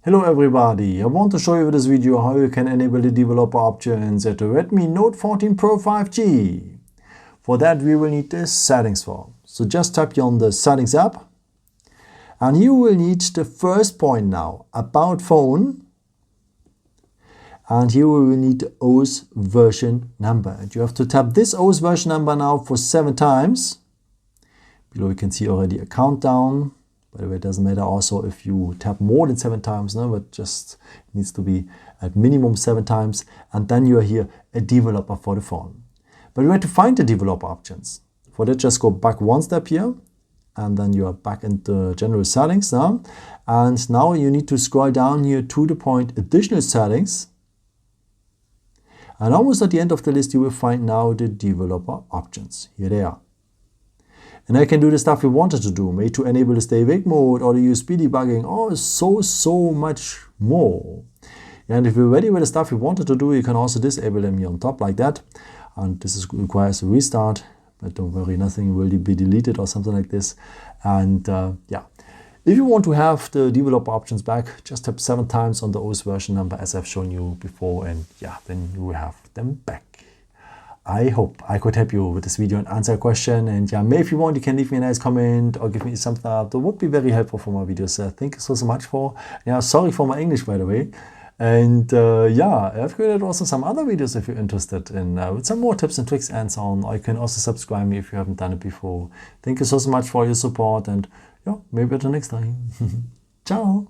Hello everybody, I want to show you with this video how you can enable the developer options at the Redmi Note 14 Pro 5G. For that we will need the settings form. So just tap here on the settings app and you will need the first point now, about phone, and here we will need the OS version number. And you have to tap this OS version number now for 7 times. Below you can see already a countdown. By the way, it doesn't matter also if you tap more than 7 times, no, but just needs to be at minimum 7 times. And then you are here a developer for the phone. But we have to find the developer options. For that, just go back one step here. And then you are back in the general settings now. And now you need to scroll down here to the point additional settings. And almost at the end of the list, you will find now the developer options. Here they are. And I can do the stuff we wanted to do, maybe to enable the stay awake mode or the USB debugging, or so much more. And if you're ready with the stuff you wanted to do, you can also disable them here on top like that. And this requires a restart, but don't worry, nothing will be deleted or something like this. And yeah, if you want to have the developer options back, just tap 7 times on the OS version number as I've shown you before, and yeah, then you will have them back. I hope I could help you with this video and answer a question. And yeah, maybe if you want, you can leave me a nice comment or give me some thumbs up. That would be very helpful for my videos. Thank you so much for. Yeah, sorry for my English, by the way. And yeah, I've created also some other videos if you're interested in with some more tips and tricks and so on. Or you can also subscribe me if you haven't done it before. Thank you so much for your support, and yeah, maybe until next time. Ciao.